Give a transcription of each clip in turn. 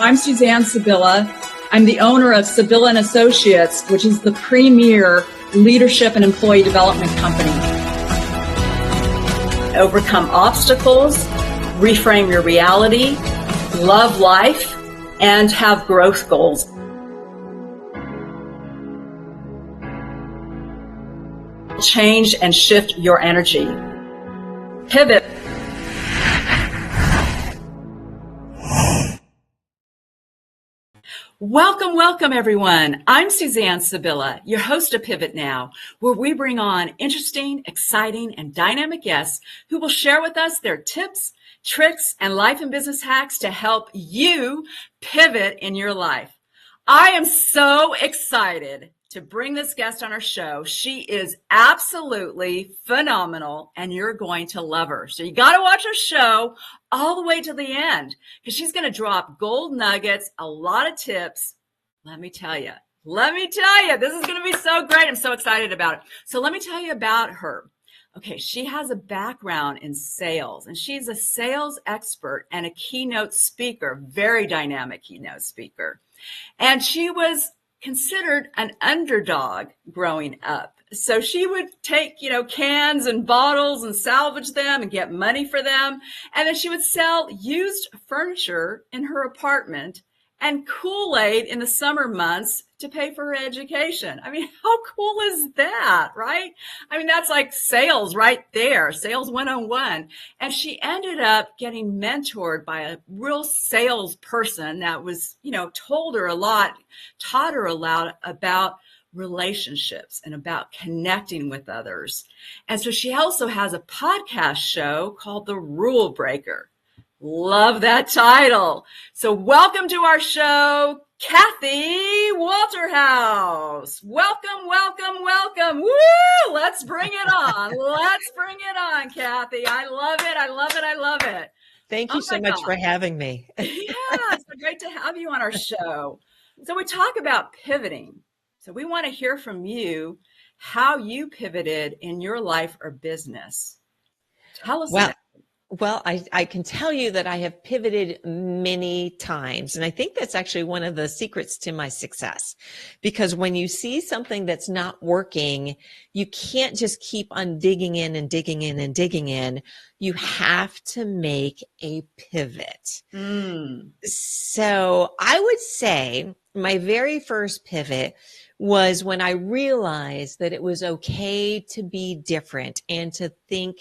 I'm Suzanne Sibylla. I'm the owner of Sibylla and Associates, which is the premier leadership and employee development company. Overcome obstacles, reframe your reality, love life, and have growth goals. Change and shift your energy. Pivot. Welcome, everyone. I'm Suzanne Sibylla, your host of Pivot Now, where we bring on interesting, exciting, and dynamic guests who will share with us their tips, tricks, and life and business hacks to help you pivot in your life. I am so excited to bring this guest on our show. She is absolutely phenomenal, and you're going to love her. So you got to watch her show all the way to the end, because she's going to drop gold nuggets, a lot of tips. Let me tell you, this is going to be so great. I'm so excited about it. So let me tell you about her. Okay, she has a background in sales, and she's a sales expert and a keynote speaker, very dynamic keynote speaker. And she was considered an underdog growing up. So she would take, cans and bottles and salvage them and get money for them. And then she would sell used furniture in her apartment and Kool-Aid in the summer months to pay for her education. I mean, how cool is that, right? I mean, that's like sales right there, sales 101. And she ended up getting mentored by a real salesperson that was, told her a lot, taught her a lot about relationships and about connecting with others. And so she also has a podcast show called The Rule Breaker. Love that title. So welcome to our show, Kathy Walterhouse. Welcome. Woo! Let's bring it on. Kathy. I love it. Thank you so much for having me. Yeah, it's so great to have you on our show. So we talk about pivoting. So we want to hear from you how you pivoted in your life or business. Tell us about it. Well, I can tell you that I have pivoted many times. And I think that's actually one of the secrets to my success. Because when you see something that's not working, you can't just keep on digging in. You have to make a pivot. So I would say my very first pivot was when I realized that it was okay to be different and to think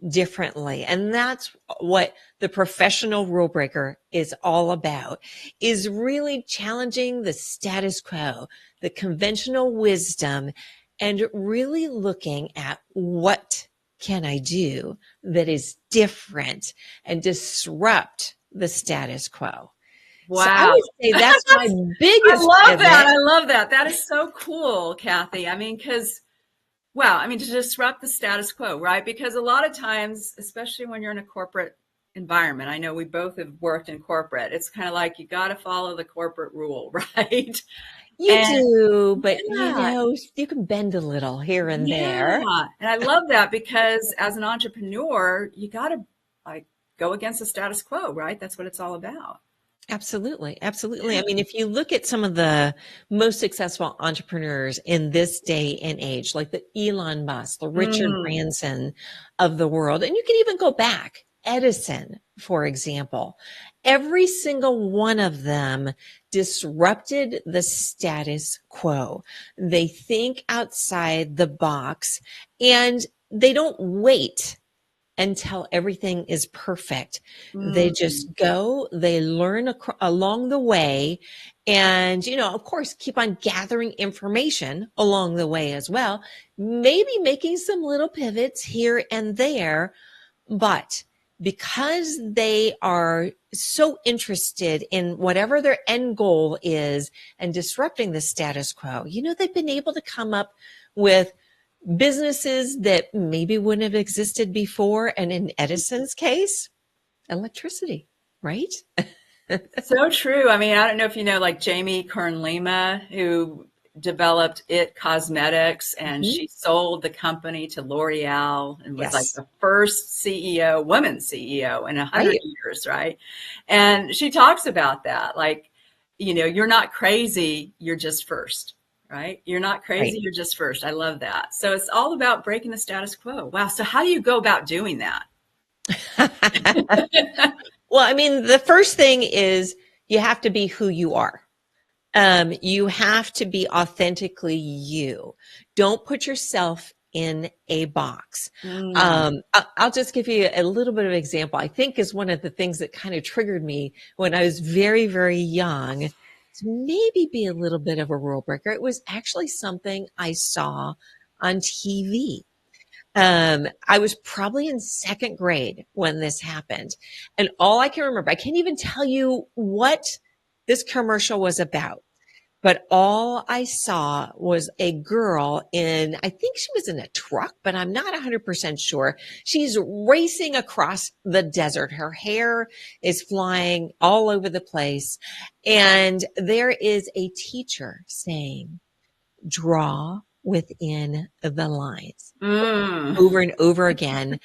differently. And that's what the professional rule breaker is all about, is really challenging the status quo, the conventional wisdom, and really looking at what can I do that is different and disrupt the status quo. Wow. So I would say that's my biggest pivot. I love that. That is so cool, Kathy. I mean, to disrupt the status quo, right? Because a lot of times, especially when you're in a corporate environment, I know we both have worked in corporate. It's kind of like you got to follow the corporate rule, right? You do, but you can bend a little here and there. And I love that, because as an entrepreneur, you got to go against the status quo, right? That's what it's all about. Absolutely. I mean, if you look at some of the most successful entrepreneurs in this day and age, like the Elon Musk, the Richard Branson of the world, and you can even go back, Edison, for example, every single one of them disrupted the status quo. They think outside the box, and they don't wait until everything is perfect. They just go, they learn along the way, and, of course, keep on gathering information along the way as well, maybe making some little pivots here and there. But because they are so interested in whatever their end goal is and disrupting the status quo, they've been able to come up with businesses that maybe wouldn't have existed before. And in Edison's case, electricity, right? So true. I mean, I don't know if you know, like Jamie Kern Lima, who developed It Cosmetics, and she sold the company to L'Oreal and was like the first CEO, woman CEO in 100 years, right? And she talks about that, like, you're not crazy, you're just first, right? You're not crazy, you're just first. I love that. So it's all about breaking the status quo. Wow. So how do you go about doing that? Well, I mean, the first thing is you have to be who you are. You have to be authentically you. Don't put yourself in a box. I'll just give you a little bit of example. I think is one of the things that kind of triggered me when I was very, very young to maybe be a little bit of a rule breaker. It was actually something I saw on TV. I was probably in second grade when this happened. And all I can remember, I can't even tell you what this commercial was about, but all I saw was a girl in, I think she was in a truck, but I'm not 100% sure. She's racing across the desert. Her hair is flying all over the place. And there is a teacher saying, draw within the lines over and over again.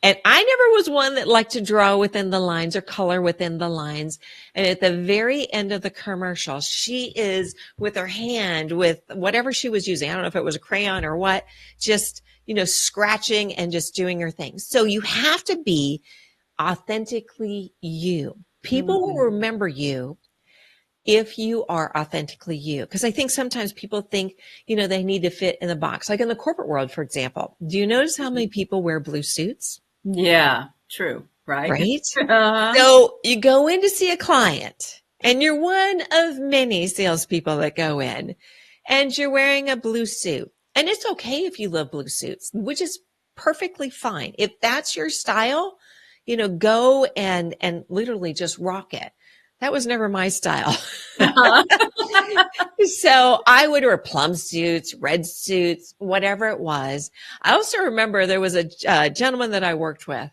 And I never was one that liked to draw within the lines or color within the lines. And at the very end of the commercial, she is with her hand with whatever she was using. I don't know if it was a crayon or what, just, scratching and just doing her thing. So you have to be authentically you. People will remember you if you are authentically you. Because I think sometimes people think, they need to fit in the box. Like in the corporate world, for example, do you notice how many people wear blue suits? Yeah, true. Right. Right. So you go in to see a client and you're one of many salespeople that go in and you're wearing a blue suit. And it's okay if you love blue suits, which is perfectly fine. If that's your style, go and literally just rock it. That was never my style. So I would wear plum suits, red suits, whatever it was. I also remember there was a gentleman that I worked with,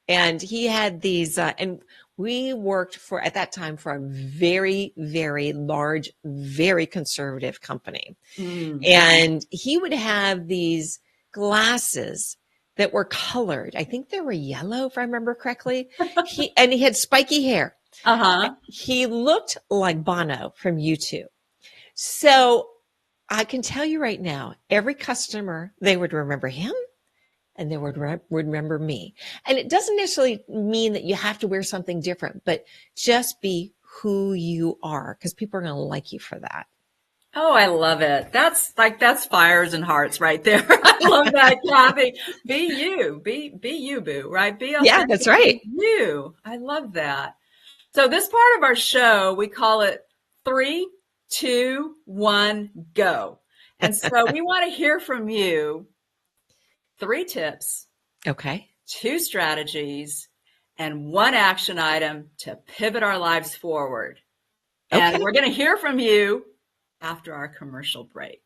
and he had these, and we worked at that time for a very, very large, very conservative company. And he would have these glasses that were colored. I think they were yellow, if I remember correctly. He had spiky hair. He looked like Bono from U2. So I can tell you right now, every customer, they would remember him and they would remember me. And it doesn't necessarily mean that you have to wear something different, but just be who you are, because people are going to like you for that. Oh, I love it. That's fires and hearts right there. I love that, Kathy. Be you, be you, boo, right? Be authentic. Yeah, that's right. You. I love that. So this part of our show, we call it 3, 2, 1, go. And so we want to hear from you 3 tips. Okay. 2 strategies and 1 action item to pivot our lives forward. And we're going to hear from you after our commercial break.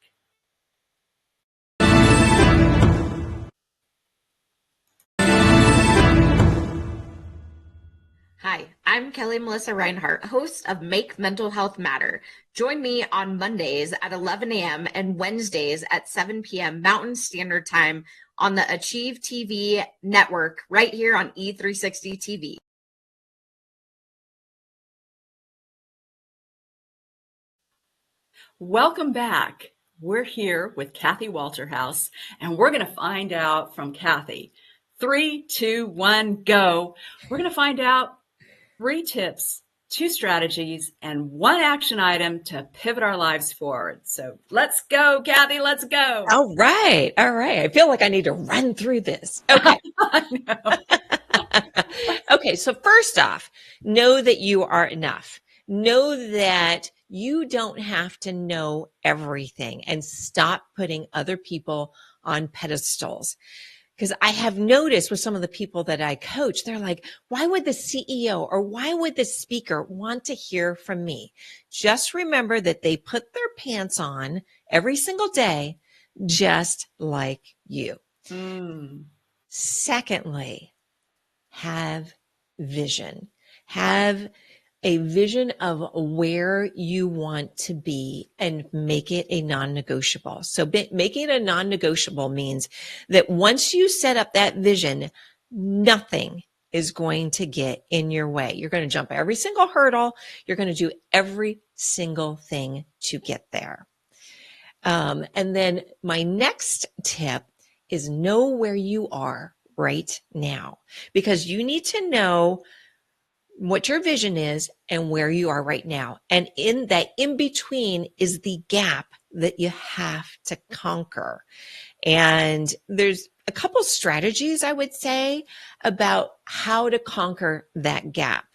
Hi, I'm Kelly Melissa Reinhart, host of Make Mental Health Matter. Join me on Mondays at 11 a.m. and Wednesdays at 7 p.m. Mountain Standard Time on the Achieve TV network right here on E360 TV. Welcome back. We're here with Kathy Walterhouse, and we're going to find out from Kathy. 3, 2, 1, go. We're going to find out 3 tips, 2 strategies, and 1 action item to pivot our lives forward. So let's go, Kathy. Let's go. All right. I feel like I need to run through this. Okay. Okay. So first off, know that you are enough. Know that you don't have to know everything, and stop putting other people on pedestals. Because I have noticed with some of the people that I coach, they're like, why would the CEO or why would the speaker want to hear from me? Just remember that they put their pants on every single day, just like you. Secondly, have vision. Have a vision of where you want to be and make it a non-negotiable. So making it a non-negotiable means that once you set up that vision, nothing is going to get in your way. You're going to jump every single hurdle. You're going to do every single thing to get there. And then my next tip is know where you are right now, because you need to know what your vision is and where you are right now. And in that in between is the gap that you have to conquer. And there's a couple strategies I would say about how to conquer that gap.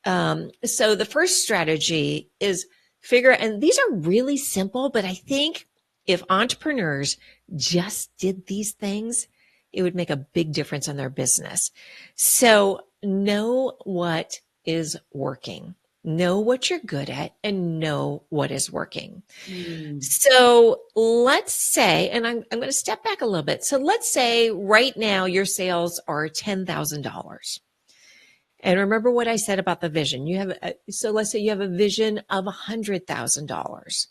So the first strategy is and these are really simple, but I think if entrepreneurs just did these things, it would make a big difference in their business. So know what is working, know what you're good at, and know what is working. So let's say, and I'm going to step back a little bit. So let's say right now your sales are $10,000. And remember what I said about the vision. So let's say you have a vision of $100,000.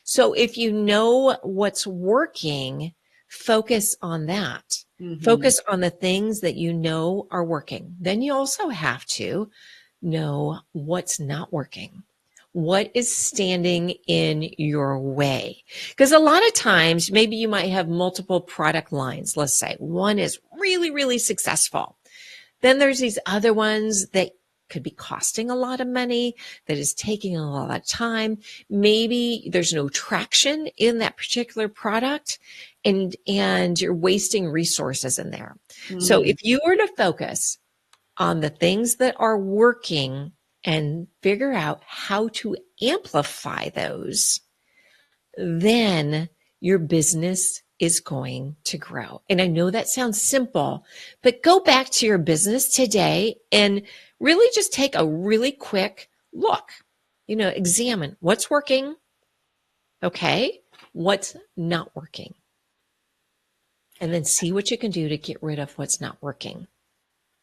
So if you know what's working, focus on that. Focus on the things that you know are working. Then you also have to know what's not working. What is standing in your way? Because a lot of times, maybe you might have multiple product lines. Let's say one is really, really successful. Then there's these other ones that could be costing a lot of money, that is taking a lot of time. Maybe there's no traction in that particular product and you're wasting resources in there. So if you were to focus on the things that are working and figure out how to amplify those, then your business is going to grow. And I know that sounds simple, but go back to your business today and really just take a really quick look, examine what's working. Okay. What's not working? And then see what you can do to get rid of what's not working.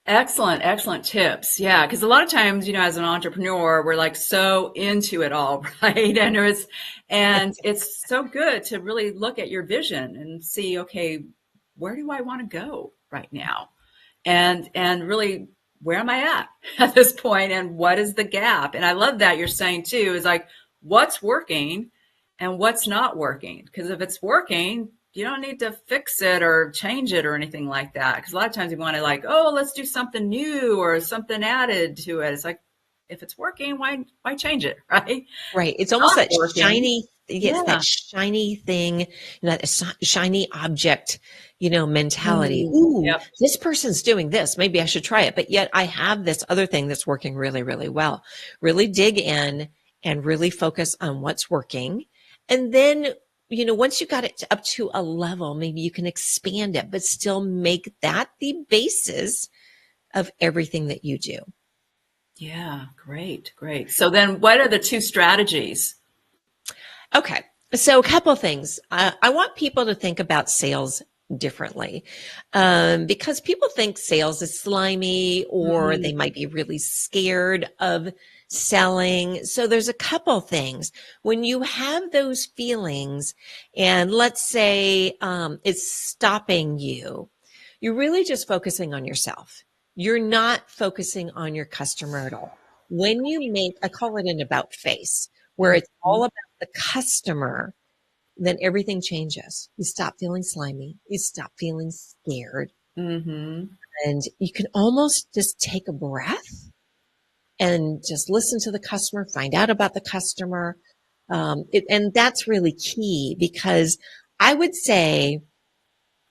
Excellent tips. Yeah, because a lot of times, as an entrepreneur, we're like so into it all, right? And it's so good to really look at your vision and see, okay, where do I want to go right now? And really, where am I at this point? And what is the gap? And I love that you're saying too, is like, what's working and what's not working? Because if it's working, you don't need to fix it or change it or anything like that. Because a lot of times you want to let's do something new or something added to it. It's like, if it's working, why change it, right? Right. It's almost that shiny, that shiny thing, that shiny object, mentality. Ooh, this person's doing this. Maybe I should try it. But yet I have this other thing that's working really, really well. Really dig in and really focus on what's working. And then once you got it up to a level, maybe you can expand it, but still make that the basis of everything that you do. Yeah, great. So then what are the two strategies? Okay. So a couple of things. I want people to think about sales differently because people think sales is slimy or they might be really scared of selling. So there's a couple things. When you have those feelings and let's say it's stopping you, you're really just focusing on yourself. You're not focusing on your customer at all. When you I call it an about face, where it's all about the customer, then everything changes. You stop feeling slimy. You stop feeling scared. And you can almost just take a breath and just listen to the customer, find out about the customer. And that's really key because I would say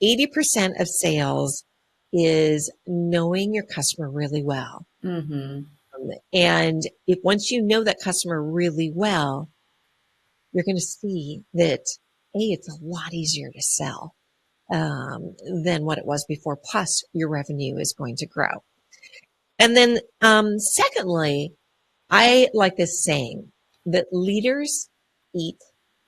80% of sales is knowing your customer really well. And once you know that customer really well, you're going to see that it's a lot easier to sell than what it was before. Plus, your revenue is going to grow. And then, secondly, I like this saying that leaders eat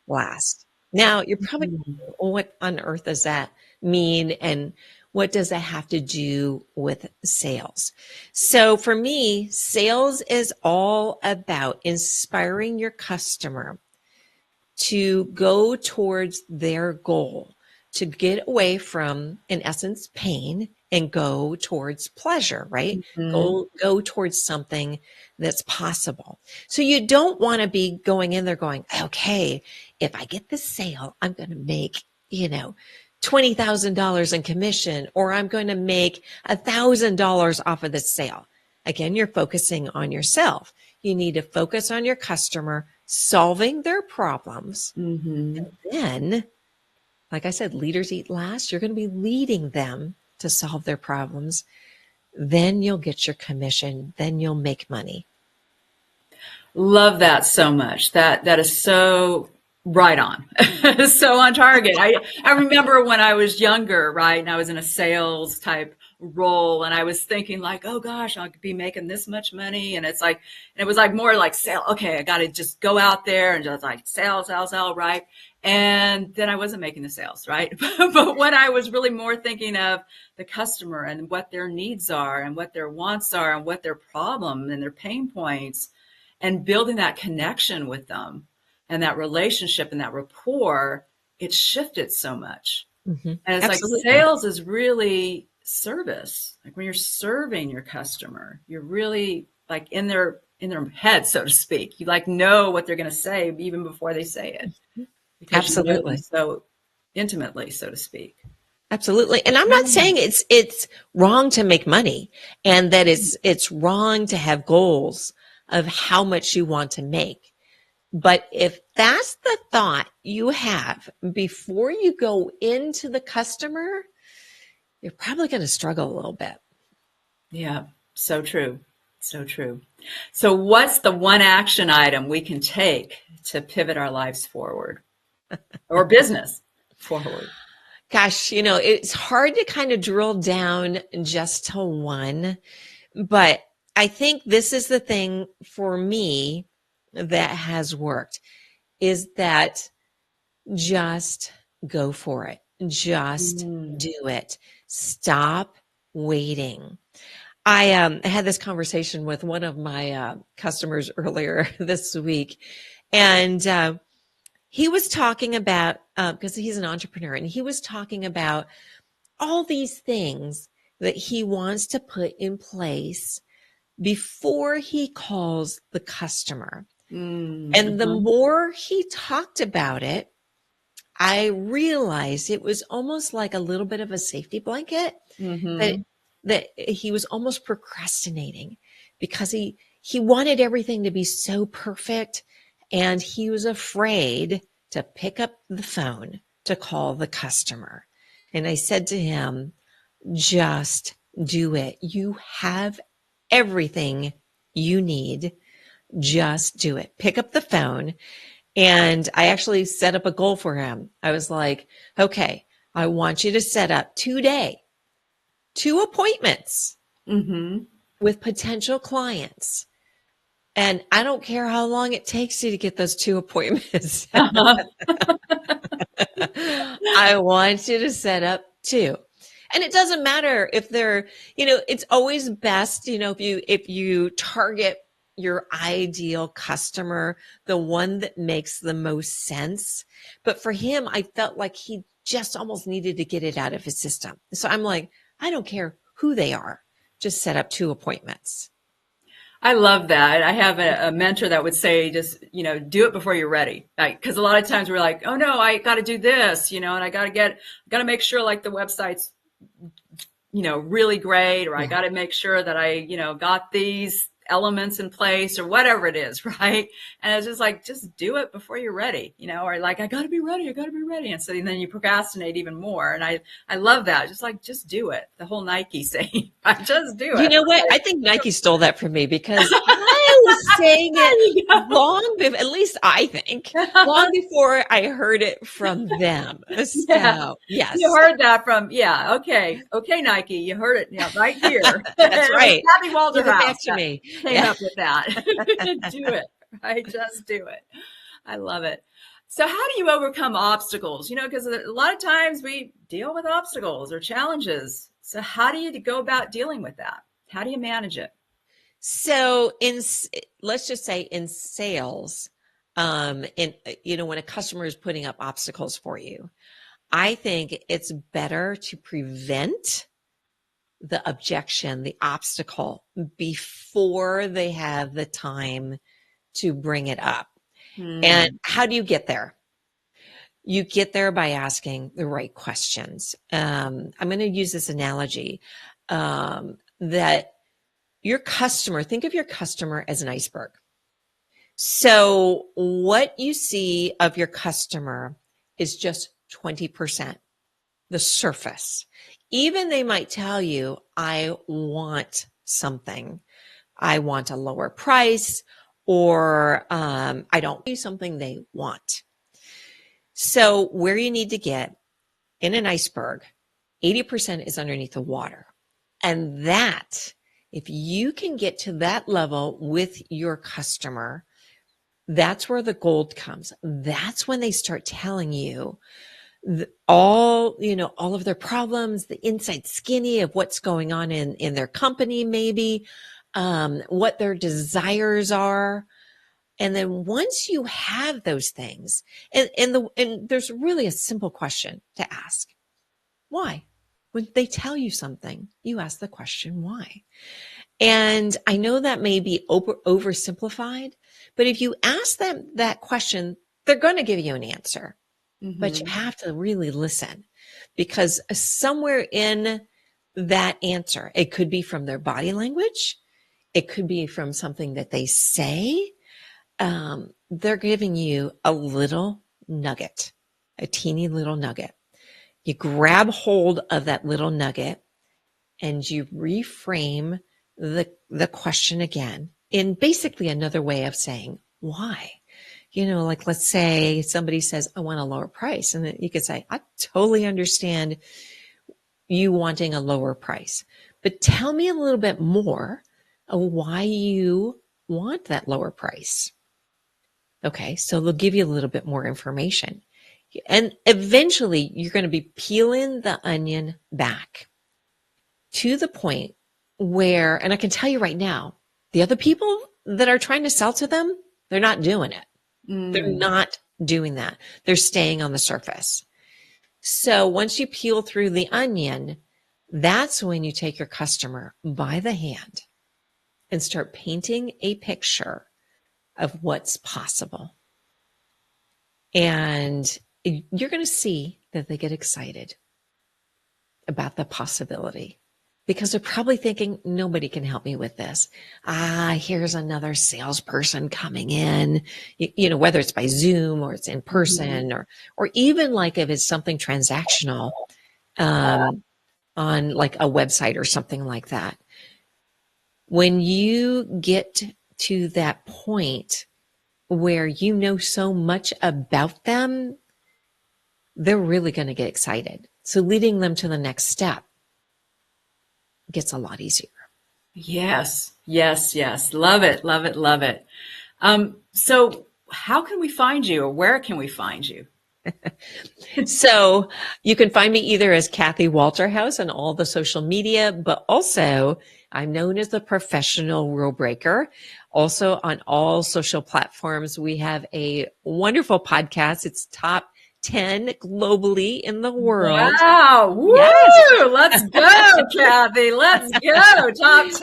last. Now, you're probably, what on earth does that mean? And What does that have to do with sales? So for me, sales is all about inspiring your customer to go towards their goal, to get away from, in essence, pain and go towards pleasure, right? Go towards something that's possible. So you don't want to be going in there going, okay, if I get this sale, I'm going to make, $20,000 in commission, or I'm going to make $1,000 off of this sale. Again, you're focusing on yourself. You need to focus on your customer, solving their problems. And then, like I said, leaders eat last. You're going to be leading them to solve their problems. Then you'll get your commission. Then you'll make money. Love that so much. That is so right on. So on target. I remember when I was younger, right? And I was in a sales type role, and I was thinking like, oh gosh, I could be making this much money. And it was like more like sale. Okay, I got to just go out there and just like sell, right? And then I wasn't making the sales, right? But when I was really more thinking of the customer and what their needs are and what their wants are and what their problem and their pain points, and building that connection with them and that relationship and that rapport, it shifted so much. And it's Absolutely. like sales is really service. Like when you're serving your customer, you're really like in their head, so to speak. You like know what they're going to say even before they say it. Because Absolutely. you know them so intimately, so to speak. Absolutely. And I'm not saying it's wrong to make money and that it's wrong to have goals of how much you want to make. But if that's the thought you have before you go into the customer, you're probably going to struggle a little bit. Yeah, so true. So true. So what's the one action item we can take to pivot our lives forward or business forward? Gosh, it's hard to kind of drill down just to one, but I think this is the thing for me that has worked is that just go for it. Just do it. Stop waiting. I had this conversation with one of my customers earlier this week, and he was talking about, because he's an entrepreneur, and he was talking about all these things that he wants to put in place before he calls the customer. And the more he talked about it, I realized it was almost like a little bit of a safety blanket that he was almost procrastinating because he wanted everything to be so perfect, and he was afraid to pick up the phone to call the customer. And I said to him, just do it. You have everything you need. Just do it. Pick up the phone. And I actually set up a goal for him. I was like, okay, I want you to set up today 2 appointments with potential clients. And I don't care how long it takes you to get those 2 appointments. I want you to set up 2. And it doesn't matter if they're, it's always best, if you target your ideal customer, the one that makes the most sense. But for him, I felt like he just almost needed to get it out of his system. So I'm like, I don't care who they are. Just set up 2 appointments. I love that. I have a mentor that would say, just, do it before you're ready. Because a lot of times we're like, oh no, I got to do this, and I got to make sure like the website's, really great, or I got to make sure that I, got these elements in place or whatever it is. Right. And it's just like, just do it before you're ready, or like, I got to be ready. And so then you procrastinate even more. And I love that. Just do it. The whole Nike saying, just do it. You know what? I think Nike stole that from me because I was saying it long before, at least I think, long before I heard it from them. So, yes. You heard that from, okay, Nike, you heard it right here. That's right. Happy Walterhouse. Give it back to me. Came up with that. Do it, right? Just do it. I love it. So how do you overcome obstacles? Because a lot of times we deal with obstacles or challenges. So how do you go about dealing with that? How do you manage it? So let's just say in sales, when a customer is putting up obstacles for you, I think it's better to prevent the objection, the obstacle, before they have the time to bring it up. And how do you get there? You get there by asking the right questions. I'm going to use this analogy that your customer, think of your customer as an iceberg. So what you see of your customer is just 20%, the surface. Even they might tell you, I want something. I want a lower price, or I don't do something they want. So where you need to get in an iceberg, 80% is underneath the water. And that, if you can get to that level with your customer, that's where the gold comes. That's when they start telling you all of their problems, the inside skinny of what's going on in their company, maybe, what their desires are. And then once you have those things, and there's really a simple question to ask. Why? When they tell you something, you ask the question, why? And I know that may be oversimplified, but if you ask them that question, they're going to give you an answer. But you have to really listen, because somewhere in that answer, it could be from their body language. It could be from something that they say. They're giving you a little nugget, a teeny little nugget. You grab hold of that little nugget and you reframe the question again in basically another way of saying, why? Like let's say somebody says, I want a lower price. And then you could say, I totally understand you wanting a lower price, but tell me a little bit more of why you want that lower price. Okay, so they'll give you a little bit more information. And eventually you're going to be peeling the onion back to the point where, and I can tell you right now, the other people that are trying to sell to them, they're not doing it. They're not doing that. They're staying on the surface. So once you peel through the onion, that's when you take your customer by the hand and start painting a picture of what's possible. And you're going to see that they get excited about the possibility, because they're probably thinking, nobody can help me with this. Here's another salesperson coming in, whether it's by Zoom or it's in person, or even like if it's something transactional on like a website or something like that. When you get to that point where you know so much about them, they're really going to get excited. So leading them to the next step gets a lot easier. Yes. Love it. So how can we find you, or where can we find you? So you can find me either as Kathy Walterhouse on all the social media, but also I'm known as the Professional Rule Breaker. Also on all social platforms, we have a wonderful podcast. It's top 10 globally in the world. Wow. Woo! Yes. Let's go, Kathy. Let's go. Top 10.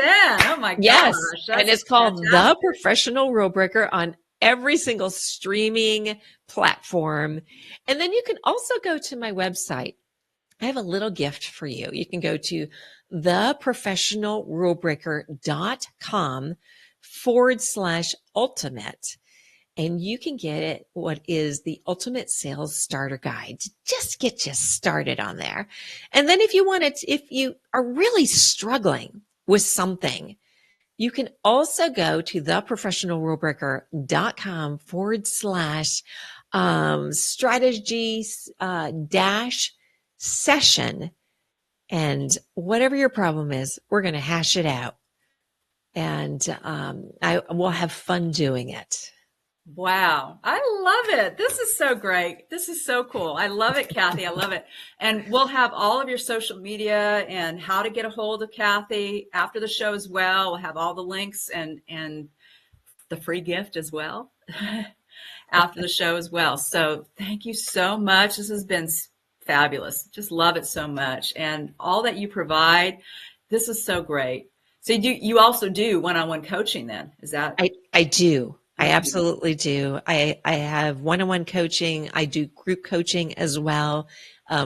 Oh my gosh. Yes. And it's called The Professional Rule Breaker on every single streaming platform. And then you can also go to my website. I have a little gift for you. You can go to theprofessionalrulebreaker.com/ultimate. And you can get it, what is the Ultimate Sales Starter Guide, to just get you started on there. And then if you are really struggling with something, you can also go to theprofessionalrulebreaker.com/strategy-session. And whatever your problem is, we're going to hash it out. And I will have fun doing it. Wow. I love it. This is so great. This is so cool. I love it, Kathy. I love it. And we'll have all of your social media and how to get a hold of Kathy after the show as well. We'll have all the links and the free gift as well after the show as well. So thank you so much. This has been fabulous. Just love it so much. And all that you provide, this is so great. So you also do one-on-one coaching then? Is that? I do. I absolutely do. I have one-on-one coaching. I do group coaching as well,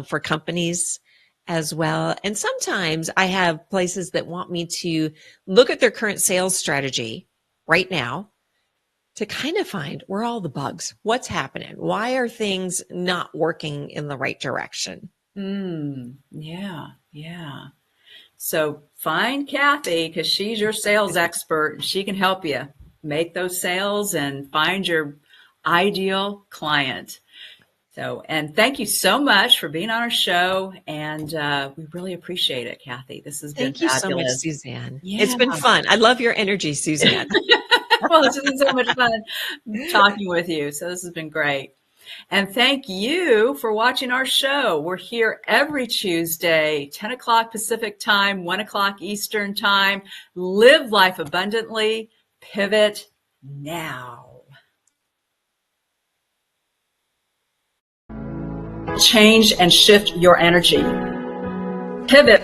for companies as well. And sometimes I have places that want me to look at their current sales strategy right now to kind of find where are all the bugs, what's happening, why are things not working in the right direction. Yeah. So find Kathy because she's your sales expert and she can help you make those sales and find your ideal client. So, and thank you so much for being on our show. And we really appreciate it, Kathy. This has been Thank you so much, fabulous. Suzanne. Yeah. It's been fun. I love your energy, Suzanne. Well, it's been so much fun talking with you. So this has been great. And thank you for watching our show. We're here every Tuesday, 10 o'clock Pacific time, 1 o'clock Eastern time. Live life abundantly. Pivot now. Change and shift your energy. Pivot